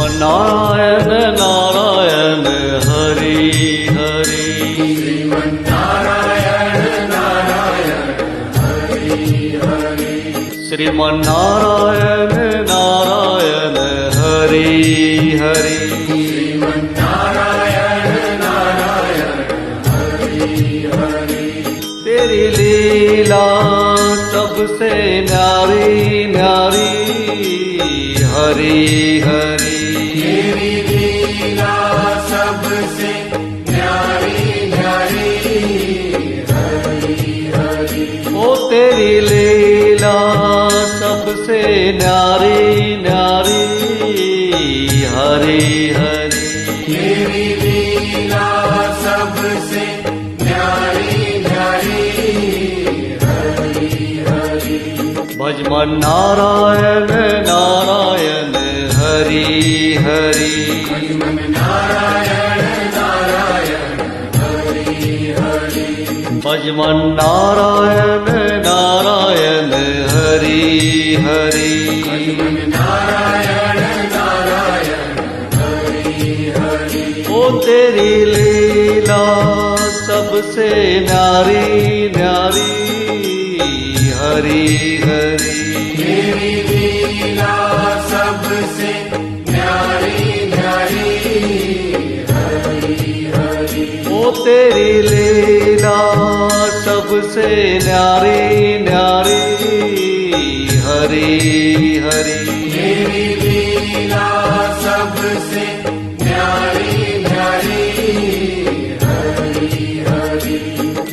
श्रीमन्नारायण नारायण हरि हरि। श्रीमन्नारायण नारायण हरि हरि। श्रीमन्नारायण नारायण हरि हरि। श्रीमन्नारायण नारायण हरि हरि। तेरी लीला सबसे न्यारी न्यारी हरि हरि। तेरी लीला सबसे न्यारी न्यारी हरि हरि। ओ तेरी लीला सबसे न्यारी न्यारी हरि हरि। तेरी लीला सबसे न्यारी न्यारी हरि हरि। भजमन नारायण नारायण हरि हरि। भजमन नारायण नारायण हरि हरि। भजमन नारायण नारायण हरि हरि। भजमन नारायण नारायण हरि हरि। ओ तेरी लीला सबसे न्यारी न्यारी हरि हरि। तेरी लीला सबसे न्यारी न्यारी हरि हरि। ओ तेरी लीला सबसे न्यारी न्यारी हरि हरि। तेरी लीला सबसे न्यारी न्यारी हरि हरि।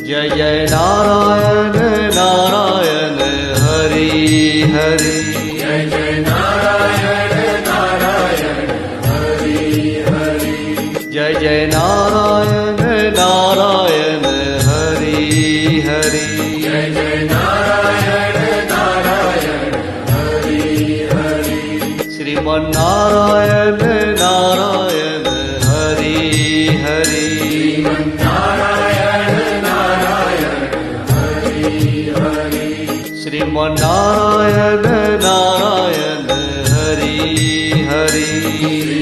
जय जय नारायण नारायण हरि हरि। जय जय नारायण नारायण हरि हरि। जय जय नारायण नारायण हरि हरि। जय जय नारायण नारायण हरि हरि। श्रीमन्नारायण नारायण हरि हरि। श्रीमन्नारायण नारायण हरि हरि। श्रीमन्नारायण नारायण हरि हरि।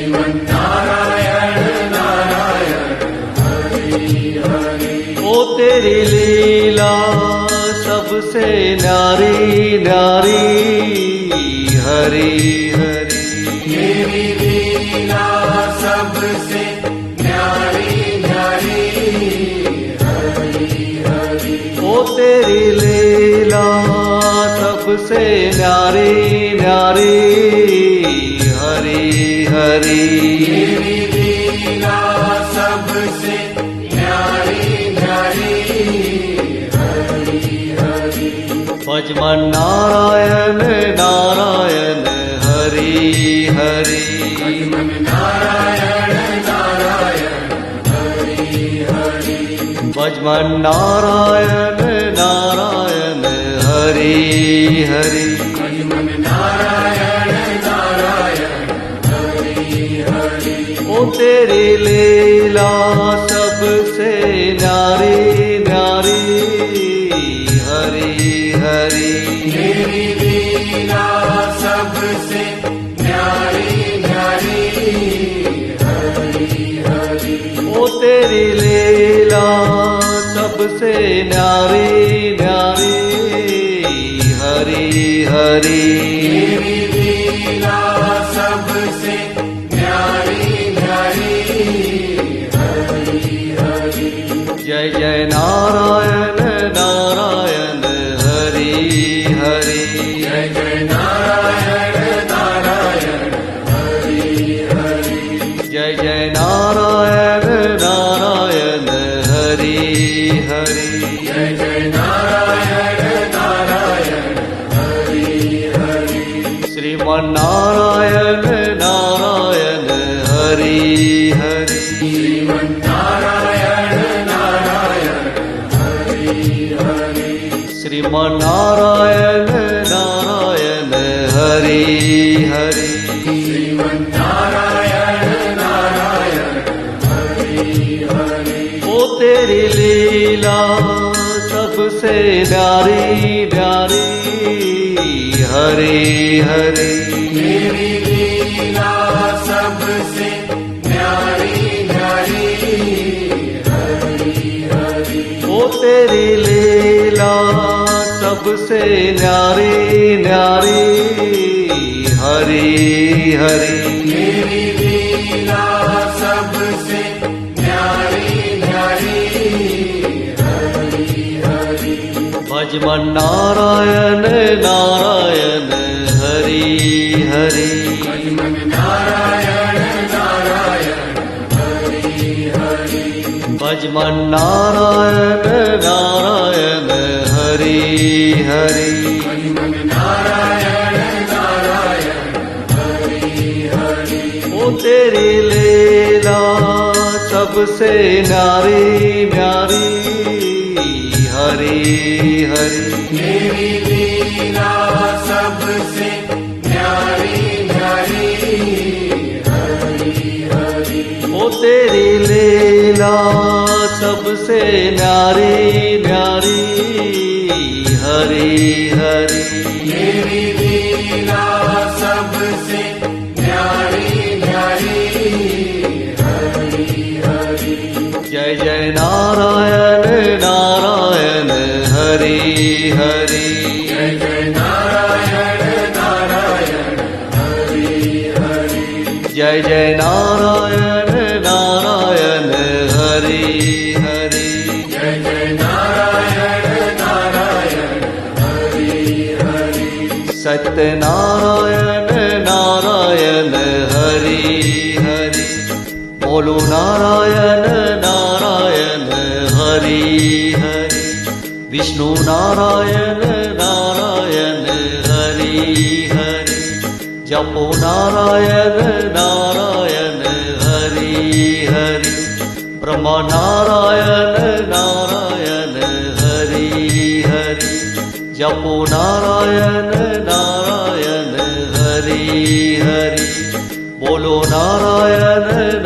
श्रीमन्नारायण नारायण हरि हरि। ओ तेरी लीला सबसे न्यारी न्यारी हरि हरि। तेरी लीला सबसे न्यारी न्यारी हरि हरि। ओ तेरी लीला सबसे न्यारी न्यारी हरि हरि। तेरी लीला सबसे न्यारी न्यारी हरि हरि। भजमन नारायण नारायण हरि हरि। भजमन नारायण नारायण हरि हरि। भजमन नारायण नारायण हरि हरि। भजमन नारायण नारायण हरि हरि। ओ तेरी लीला सबसे न्यारी न्यारी हरि हरि। तेरी लीला सबसे न्यारी न्यारी हरि हरि। ओ तेरी लीला सबसे न्यारी न्यारी हरि हरि। तेरी लीला सबसे न्यारी न्यारी हरि हरि। जय जय नारायण नारायण हरि हरि। जय जय नारायण नारायण हरि हरि। जय जय नारायण नारायण हरि हरि। जय जय नारायण नारायण हरि हरि। श्रीमन्नारायण नारायण हरि हरि। श्रीमन्नारायण नारायण हरि हरि। श्रीमन्नारायण नारायण हरि हरि। श्रीमन्नारायण नारायण हरि हरि। ओ तेरी लीला सबसे न्यारी न्यारी हरि हरि। तेरी लीला सब सबसे न्यारी न्यारी हरि हरि तेरी लीला सबसे न्यारी न्यारी हरि हरि भजमन नारायण नारायण हरि हरि भजमन नारायण नारायण हरि हरि भजमन नारायण नारायण हरि हरि भजमन नारायण नारायण हरि हरि ओ तेरी लीला सबसे न्यारी न्यारी हरि हरि तेरी लीला सबसे न्यारी न्यारी हरि हरि ओ तेरी लीला सबसे न्यारी न्यारी हरि हरि तेरी लीला सबसे न्यारी न्यारी हरि हरि जय जय नारायण नारायण हरि हरि जय जय नारायण नारायण हरि हरि जय जय नारायण नारायण हरि हरि जय जय नारायण नारायण हरि हरि सत्यनारायण नारायण हरि हरि बोलो नारायण नारायण हरि हरि विष्णु नारायण नारायण हरि हरि जपो नारायण नारायण हरि हरि ब्रह्मा नारायण नारायण हरि हरि जपो नारायण नारायण हरि हरि बोलो नारायण